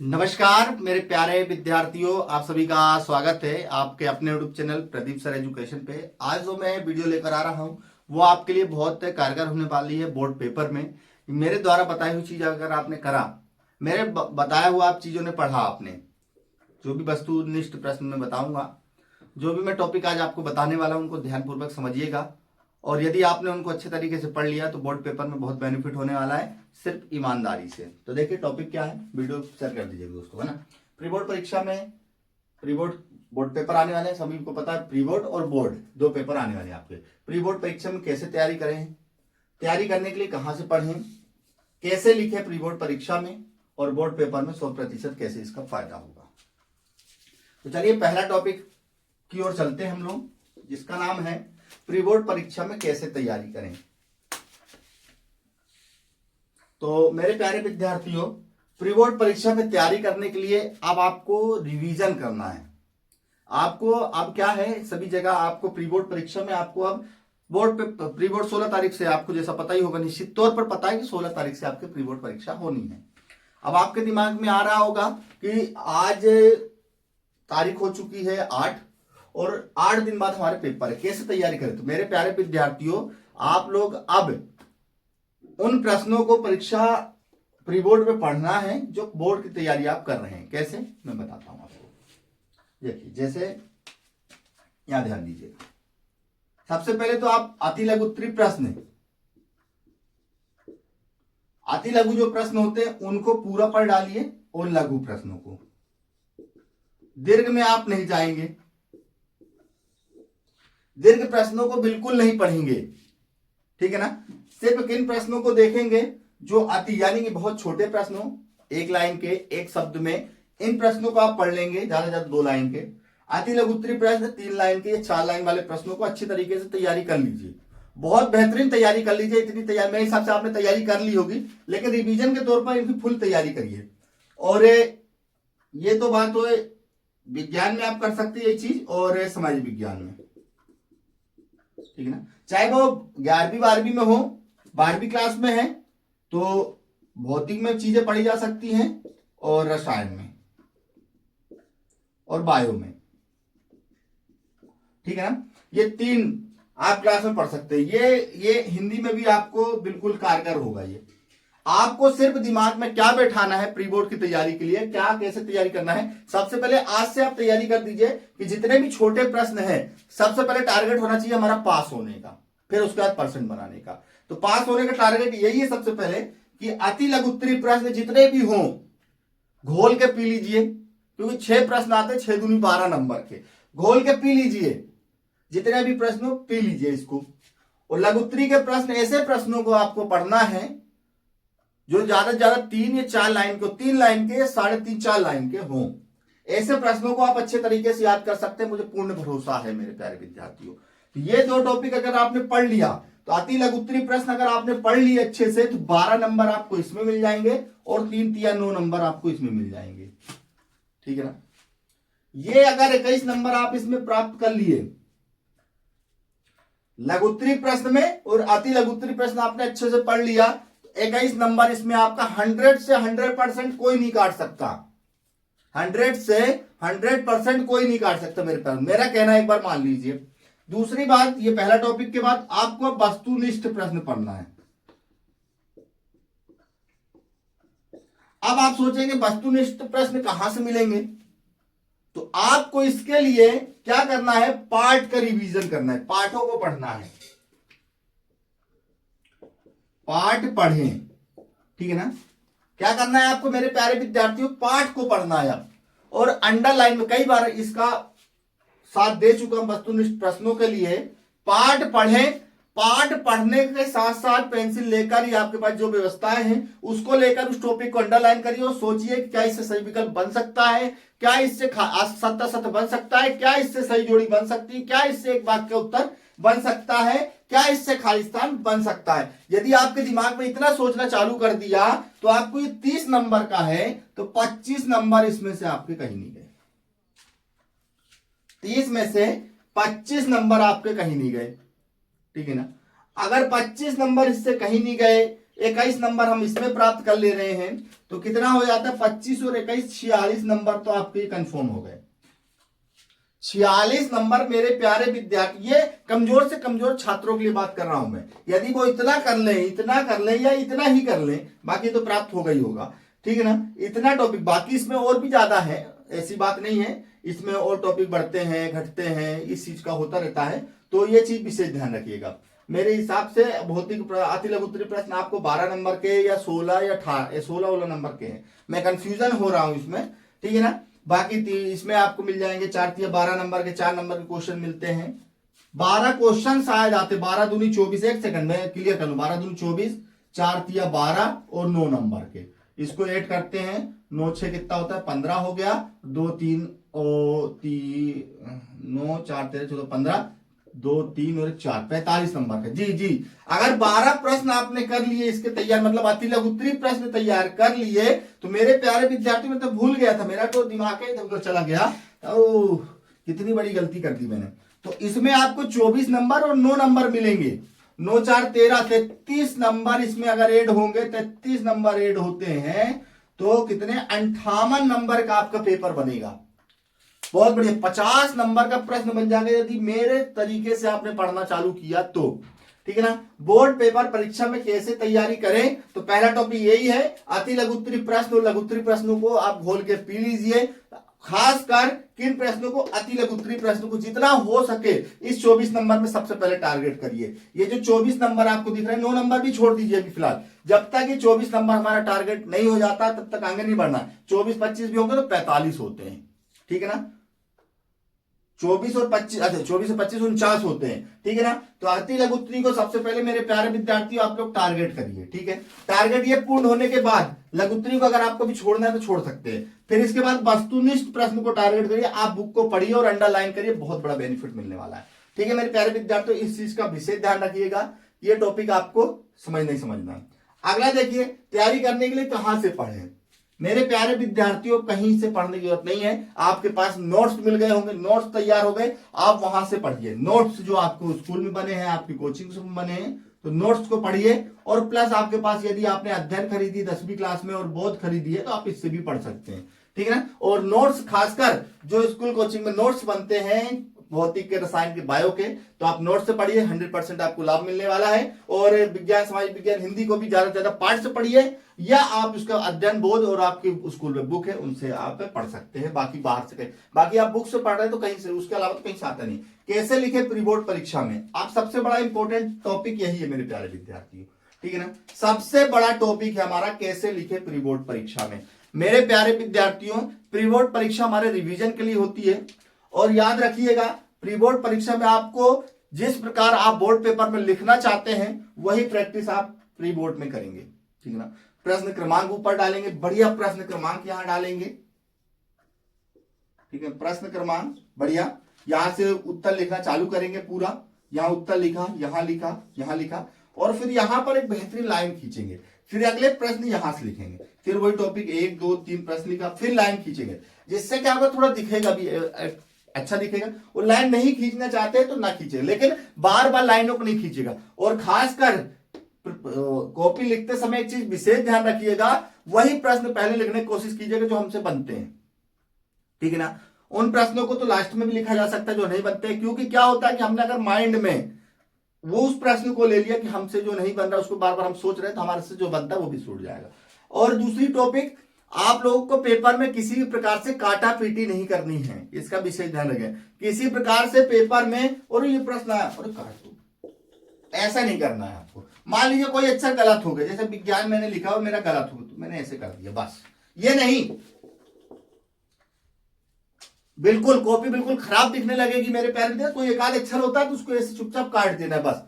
नमस्कार मेरे प्यारे विद्यार्थियों, आप सभी का स्वागत है आपके अपने YouTube channel Pradeep sir education पे। आज जो मैं वीडियो लेकर आ रहा हूँ वो आपके लिए बहुत कारगर होने वाली है। बोर्ड पेपर में मेरे द्वारा बताई हुई चीज अगर आपने करा, मेरे बताया हुआ आप चीजों ने पढ़ा, आपने जो भी वस्तुनिष्ठ प्रश्न में बताऊंगा, जो भी मैं टॉपिक आज आपको बताने वाला हूं उनको ध्यानपूर्वक समझिएगा। और यदि आपने उनको अच्छे तरीके से पढ़ लिया तो बोर्ड पेपर में बहुत बेनिफिट होने वाला है, सिर्फ ईमानदारी से। तो देखिए टॉपिक क्या है, वीडियो शेयर कर दीजिएगा दोस्तों, है ना। प्री बोर्ड परीक्षा में प्री बोर्ड बोर्ड पेपर आने वाले हैं, सभी को पता है। प्री बोर्ड और बोर्ड दो पेपर आने वाले हैं आपके। प्री बोर्ड परीक्षा में कैसे तैयारी करें, तैयारी करने के लिए कहां से पढ़ें, कैसे लिखे प्री बोर्ड परीक्षा में, और बोर्ड पेपर में 100% कैसे इसका फायदा होगा। तो चलिए पहला टॉपिक की ओर चलते हैं हम लोग, जिसका नाम है प्री बोर्ड परीक्षा में कैसे तैयारी करें। तो मेरे प्यारे विद्यार्थियों, प्री बोर्ड परीक्षा में तैयारी करने के लिए अब आपको रिवीजन करना है। आपको अब क्या है, सभी जगह आपको प्री बोर्ड परीक्षा में आपको अब बोर्ड पे प्री बोर्ड 16 तारीख से, आपको जैसा पता ही होगा, निश्चित तौर पर पता है कि 16 तारीख से आपके प्री बोर्ड परीक्षा होनी है। अब आपके दिमाग में आ रहा होगा कि आज तारीख हो चुकी है 8 और 8 दिन बाद हमारे पेपर है, कैसे तैयारी करें। तो मेरे प्यारे विद्यार्थियों, आप लोग अब उन प्रश्नों को परीक्षा प्री बोर्ड में पढ़ना है जो बोर्ड की तैयारी आप कर रहे हैं। कैसे, मैं बताता हूं आपको। देखिए, जैसे यहां ध्यान दीजिएगा, सबसे पहले तो आप अति लघु उत्तरीय प्रश्न, अति लघु जो प्रश्न होते हैं उनको पूरा पढ़ डालिए, और लघु प्रश्नों को, दीर्घ में आप नहीं जाएंगे, दीर्घ प्रश्नों को बिल्कुल नहीं पढ़ेंगे, ठीक है ना। सिर्फ किन प्रश्नों को देखेंगे जो अति, यानी कि बहुत छोटे प्रश्न हो, एक लाइन के, एक शब्द में, इन प्रश्नों को आप पढ़ लेंगे, ज्यादा से ज्यादा 2 लाइन के। अति लघु उत्तरीय प्रश्न 3 लाइन के या 4 लाइन वाले प्रश्नों को अच्छी तरीके से तैयारी कर लीजिए, बहुत बेहतरीन तैयारी कर लीजिए। इतनी तैयारी मेरे हिसाब से आपने तैयारी कर ली होगी, लेकिन रिवीजन के तौर पर इनकी फुल तैयारी करिए। और ये तो बात हो, विज्ञान में आप कर सकते हैं ये चीज, और सामाजिक विज्ञान में, ठीक है ना। चाहे वो 11वीं 12वीं में हो, 12वीं क्लास में है तो भौतिक में चीजें पढ़ी जा सकती हैं, और रसायन में और बायो में, ठीक है ना। ये 3 आप क्लास में पढ़ सकते हैं। ये हिंदी में भी आपको बिल्कुल कारगर होगा। ये आपको सिर्फ दिमाग में क्या बैठाना है प्री बोर्ड की तैयारी के लिए, क्या कैसे तैयारी करना है। सबसे पहले आज से आप तैयारी कर दीजिए कि जितने भी छोटे प्रश्न हैं, सबसे पहले टारगेट होना चाहिए हमारा पास होने का, फिर उसके बाद परसेंट बनाने का। तो पास होने का टारगेट यही है सबसे पहले, कि अति लघु उत्तरीय प्रश्न जितने भी हों घोल के पी लीजिए, क्योंकि 6 प्रश्न आते हैं, 6 दूनी 12 नंबर के, घोल के पी लीजिए, जितने भी प्रश्न हो पी लीजिए इसको। और लघु उत्तरीय के प्रश्न, ऐसे प्रश्नों को आपको पढ़ना है जो ज्यादा से ज्यादा 3 या 4 लाइन के, 3 लाइन के या 3.5 4 लाइन के हों। ऐसे प्रश्नों को आप अच्छे तरीके से याद कर सकते हैं, मुझे पूर्ण भरोसा है मेरे प्यारे विद्यार्थियों। तो ये 2 टॉपिक अगर आपने पढ़ लिया, तो अति लघु उत्तरीय प्रश्न अगर आपने पढ़ लिए अच्छे से, तो 12 नंबर आपको इसमें मिल जाएंगे, और 3 या 9 नंबर आपको इसमें मिल जाएंगे, ठीक है ना। ये अगर 21 नंबर आप इसमें प्राप्त कर लिए लघु उत्तरीय प्रश्न में, और अति लघु उत्तरीय प्रश्न आपने अच्छे से पढ़ लिया, 21 नंबर इसमें आपका 100 से 100% कोई नहीं काट सकता। 100 से 100% कोई नहीं काट सकता मेरे पास, मेरा कहना एक बार मान लीजिए। दूसरी बात, ये पहला टॉपिक के बाद आपको वस्तुनिष्ठ प्रश्न पढ़ना है। अब आप सोचेंगे वस्तुनिष्ठ प्रश्न कहां से मिलेंगे, तो आपको इसके लिए क्या करना है, पाठ का रिवीजन करना है, पाठों को पढ़ना है। पाठ पढ़ें, ठीक है ना। क्या करना है आपको मेरे प्यारे विद्यार्थियों, पाठ को पढ़ना है। और अंडरलाइन में कई बार इसका साथ दे चुका हूं वस्तुनिष्ठ प्रश्नों के लिए। पाठ पढ़ें, पाठ पढ़ने के साथ साथ पेंसिल लेकर ही आपके पास जो व्यवस्थाएं हैं उसको लेकर उस टॉपिक को अंडरलाइन करिए, और सोचिए कि क्या इससे सही विकल्प बन सकता है, क्या इससे सत्ता सत्य बन सकता है, क्या इससे सही जोड़ी बन सकती है, क्या इससे एक वाक्य उत्तर बन सकता है, क्या इससे खाली स्थान बन सकता है। यदि आपके दिमाग में इतना सोचना चालू कर दिया, तो आपको ये 30 नंबर का है, तो 25 नंबर इसमें से आपके कहीं नहीं गए। 30 में से 25 नंबर आपके कहीं नहीं गए, ठीक है ना। अगर 25 नंबर इससे कहीं नहीं गए, 21 नंबर हम इसमें प्राप्त कर ले रहे हैं, तो कितना हो जाता है 25 और 21 46 नंबर तो आपके कंफर्म हो गए। 46 नंबर मेरे प्यारे विद्यार्थी, ये कमजोर से कमजोर छात्रों के लिए बात कर रहा हूं मैं। यदि वो इतना कर ले या इतना ही कर ले, बाकी तो प्राप्त होगा ही होगा, ठीक है ना। इतना टॉपिक, बाकी इसमें और भी ज्यादा है, ऐसी बात नहीं है, इसमें और टॉपिक बढ़ते हैं घटते हैं, इस चीज का होता रहता है, तो ये चीज विशेष ध्यान रखिएगा। मेरे हिसाब से भौतिक अति लघु उत्तरीय प्रश्न आपको 12 नंबर के या 16 या 16 नंबर के हैं, मैं कंफ्यूजन हो रहा हूं इसमें, ठीक है ना। बाकी इसमें आपको मिल जाएंगे 4 या 12 नंबर के 4 नंबर के क्वेश्चन मिलते हैं। 12 क्वेश्चन शायद आते, 12 दूनी 24, एक सेकंड में क्लियर कर लूं, 12 दूनी 24, 4 या 12 और 9 नंबर के, इसको ऐड करते हैं, 9 6 कितना होता है 15 हो गया, 2 3 9 4 13 14 15, 2 3 और 4 45 नंबर का। जी अगर 12 प्रश्न आपने कर लिए इसके तैयार, मतलब अति लघु उत्तरीय प्रश्न तैयार कर लिए, तो मेरे प्यारे विद्यार्थी, मैं तो भूल गया था, मेरा तो दिमाग ही इधर चला गया, ओह कितनी बड़ी गलती कर दी मैंने। तो इसमें आपको 24 नंबर और 9 नंबर मिलेंगे, 9 4 13 33 नंबर इसमें अगर ऐड होंगे, 33 नंबर ऐड होते हैं तो कितने 58 नंबर का आपका पेपर बनेगा। बहुत बढ़िया, 50 नंबर का प्रश्न बन जाएगा यदि मेरे तरीके से आपने पढ़ना चालू किया तो, ठीक है ना। बोर्ड पेपर परीक्षा में कैसे तैयारी करें, तो पहला टॉपिक यही है, अति लघु उत्तरीय प्रश्न और लघु उत्तरीय प्रश्नों को आप घोल के पी लीजिए। खासकर किन प्रश्नों को, अति लघु उत्तरीय प्रश्नों को जितना हो सके इस 24 नंबर में सबसे पहले टारगेट करिए। ये जो 24 नंबर आपको दिख रहा है, 9 नंबर भी छोड़ दीजिए अभी फिलहाल, जब तक ये 24 नंबर हमारा टारगेट नहीं हो जाता तब तक आगे नहीं बढ़ना। 24 25 भी होंगे तो 45 होते हैं, ठीक है ना। 24 और 25, अच्छा 24 और 25 49 होते हैं, ठीक है ना। तो अति लघु उत्तरीय को सबसे पहले मेरे प्यारे विद्यार्थियों आप लोग टारगेट करिए, ठीक है। टारगेट ये पूर्ण होने के बाद लघु उत्तरीय को अगर आपको भी छोड़ना है तो छोड़ सकते हैं। फिर इसके बाद वस्तुनिष्ठ प्रश्न को टारगेट करिए, आप बुक को पढ़िए और अंडरलाइन करिए, बहुत बड़ा बेनिफिट मिलने वाला है, ठीक है मेरे प्यारे विद्यार्थियों। इस चीज का विशेष ध्यान रखिएगा, ये टॉपिक आपको समझना ही समझना। अगला देखिए, तैयारी करने के लिए कहां से पढ़ें। मेरे प्यारे विद्यार्थियों, कहीं से पढ़ने की जरूरत नहीं है, आपके पास नोट्स मिल गए होंगे, नोट्स तैयार हो गए, आप वहां से पढ़िए। नोट्स जो आपको स्कूल में बने हैं, आपकी कोचिंग में बने हैं, तो नोट्स को पढ़िए। और प्लस आपके पास यदि आपने अध्ययन खरीदी 10वीं क्लास में और बोध खरीदी है तो आप इससे भी पढ़ सकते हैं, ठीक है ना। और नोट्स खासकर जो स्कूल कोचिंग में नोट्स बनते हैं भौतिक के, रसायन के, बायो के, तो आप नोट्स से पढ़िए, 100% आपको लाभ मिलने वाला है। और विज्ञान, समाज विज्ञान, हिंदी को भी ज्यादा से ज्यादा पाठ से पढ़िए, या आप उसका अध्ययन बोध और आपकी स्कूल में बुक है उनसे आप पढ़ सकते हैं। बाकी बाहर से कहीं, बाकी आप बुक से पढ़ रहे हैं तो कहीं से, उसके अलावा तो कहीं से आता नहीं। कैसे लिखे प्री बोर्ड परीक्षा में, आप सबसे बड़ा इंपॉर्टेंट टॉपिक यही है मेरे प्यारे विद्यार्थियों, ठीक है ना। सबसे बड़ा टॉपिक है हमारा कैसे लिखे प्री बोर्ड परीक्षा में। मेरे प्यारे विद्यार्थियों, प्री बोर्ड परीक्षा हमारे रिवीजन के लिए होती है, और याद रखिएगा प्री बोर्ड परीक्षा में आपको जिस प्रकार आप बोर्ड पेपर में लिखना चाहते हैं वही प्रैक्टिस आप प्री बोर्ड में करेंगे, ठीक है ना। प्रश्न क्रमांक ऊपर डालेंगे, बढ़िया प्रश्न क्रमांक यहां डालेंगे, ठीक है। प्रश्न क्रमांक बढ़िया, यहां से उत्तर लिखना चालू करेंगे पूरा, यहां उत्तर लिखा, यहां लिखा, यहां लिखा, और फिर यहां पर एक बेहतरीन लाइन खींचेंगे, फिर अगले प्रश्न यहां से लिखेंगे, फिर वही टॉपिक 1 2 3 प्रश्न लिखा, फिर लाइन खींचेंगे, जिससे क्या होगा थोड़ा दिखेगा भी, अच्छा दिखेगा। वो लाइन नहीं खींचना चाहते तो ना खींचे, लेकिन बार बार लाइनों को नहीं खींचेगा। और खासकर कॉपी लिखते समय एक चीज विशेष ध्यान रखिएगा, वही प्रश्न पहले लिखने की कोशिश कीजिएगा जो हमसे बनते हैं, ठीक है ना। उन प्रश्नों को तो लास्ट में भी लिखा जा सकता है जो नहीं बनते, क्योंकि क्या होता है कि हमने अगर माइंड में वो उस प्रश्न को ले लिया कि हमसे जो नहीं बन रहा उसको बार बार हम सोच रहे हैं, तो हमारे से जो बनता है वो भी छूट जाएगा। और दूसरी टॉपिक, आप लोगों को पेपर में किसी भी प्रकार से काटा पीटी नहीं करनी है, इसका विशेष ध्यान रखें। किसी प्रकार से पेपर में और ये प्रश्न आया और काट दो, ऐसा नहीं करना है आपको। मान लीजिए कोई अच्छा गलत हो गया, जैसे विज्ञान मैंने लिखा और मेरा गलत हो गया तो मैंने ऐसे कर दिया, बस ये नहीं। बिल्कुल कॉपी बिल्कुल खराब दिखने लगेगी मेरे प्यारे विद्यार्थी, कोई एक आध अक्षर होता है तो उसको ऐसे चुपचाप काट देना है बस,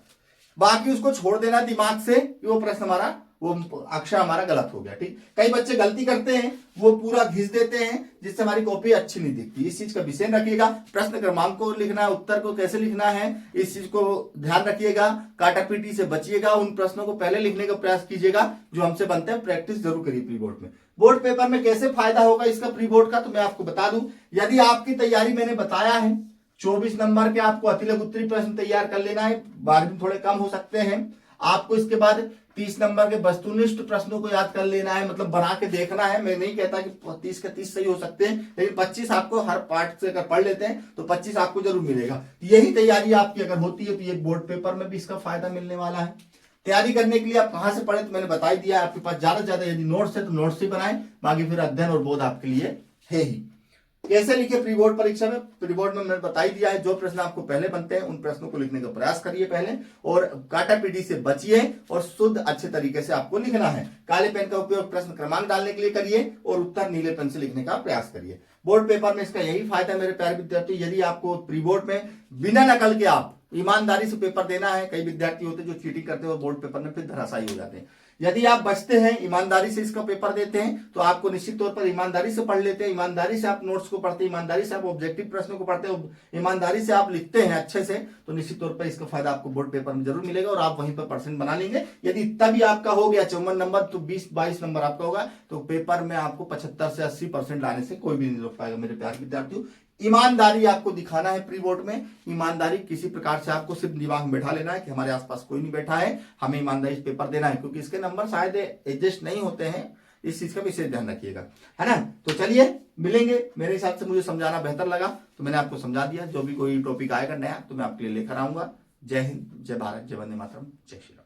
बाकी उसको छोड़ देना दिमाग से कि वो प्रश्न हमारा, वो अक्षर हमारा गलत हो गया, ठीक। कई बच्चे गलती करते हैं, वो पूरा घिस देते हैं जिससे हमारी कॉपी अच्छी नहीं दिखती। इस चीज का विषय रखिएगा, प्रश्न क्रमांक को लिखना है, उत्तर को कैसे लिखना है, इस चीज को ध्यान रखिएगा। काटापीटी से बचिएगा, उन प्रश्नों को पहले लिखने का प्रयास कीजिएगा जो हमसे बनते हैं। प्रैक्टिस जरूर करिए प्री बोर्ड में। बोर्ड पेपर में कैसे फायदा होगा इसका प्री बोर्ड का, तो मैं आपको बता दूं, यदि आपकी तैयारी मैंने बताया है 24 नंबर के आपको अति लघु उत्तरीय प्रश्न तैयार कर लेना है, 12 दिन थोड़े कम हो सकते हैं। आपको इसके बाद 30 नंबर के वस्तुनिष्ठ प्रश्नों को याद कर लेना है, मतलब बना के देखना है। मैं नहीं कहता कि 30 के 30 सही हो सकते हैं, लेकिन 25 आपको हर पार्ट से अगर पढ़ लेते हैं तो 25 आपको जरूर मिलेगा। यही तैयारी आपकी अगर होती है तो ये बोर्ड पेपर में भी इसका फायदा मिलने वाला है। तैयारी करने के लिए आप कहां से पढ़े तो मैंने बता ही दिया, आपके पास ज्यादा से ज्यादा यदि नोट्स है तो नोट्स ही बनाएं, बाकी फिर अध्ययन और बोध आपके लिए है ही। कैसे लिखे प्री बोर्ड परीक्षा में? प्री बोर्ड में मैंने बता ही दिया है, जो प्रश्न आपको पहले बनते हैं उन प्रश्नों को लिखने का प्रयास करिए पहले, और काटा पीटी से बचिए और शुद्ध अच्छे तरीके से आपको लिखना है। काले पेन का उपयोग प्रश्न क्रमांक डालने के लिए करिए और उत्तर नीले पेन से लिखने का प्रयास करिए। बोर्ड पेपर में इसका यही फायदा है मेरे प्यारे विद्यार्थी, यदि आपको प्री बोर्ड में बिना नकल के आप ईमानदारी से पेपर देना है, कई विद्यार्थी होते हैं जो चीटिंग करते हैं और बोर्ड पेपर में फिर धराशायी हो जाते हैं। यदि आप बचते हैं, ईमानदारी से इसका पेपर देते हैं, तो आपको निश्चित तौर पर ईमानदारी से पढ़ लेते हैं, ईमानदारी से आप नोट्स को पढ़ते हैं, ईमानदारी से आप ऑब्जेक्टिव प्रश्नों को पढ़ते हैं, ईमानदारी से आप लिखते हैं अच्छे से, तो निश्चित तौर पर इसका फायदा आपको बोर्ड पेपर में जरूर मिलेगा और आप वहीं पर परसेंट बना लेंगे। यदि इतना भी आपका हो गया 54 नंबर तो 20-22 नंबर आपका होगा, तो पेपर में आपको 75 से 80% लाने से कोई भी नहीं रोक पाएगा मेरे प्यारे विद्यार्थियों। ईमानदारी आपको दिखाना है प्री बोर्ड में। ईमानदारी किसी प्रकार से आपको सिर्फ दिमाग में बैठा लेना है कि हमारे आसपास कोई नहीं बैठा है, हमें ईमानदारी से पेपर देना है, क्योंकि इसके नंबर शायद एडजस्ट नहीं होते हैं। इस चीज का विशेष ध्यान रखिएगा, है ना। तो चलिए मिलेंगे। मेरे हिसाब से मुझे समझाना बेहतर लगा तो मैंने आपको समझा दिया। जो भी कोई टॉपिक आएगा नया तो मैं आपके लिए लेकर आऊंगा। जय हिंद, जय भारत, जय वंदे मातरम, जय श्री राम।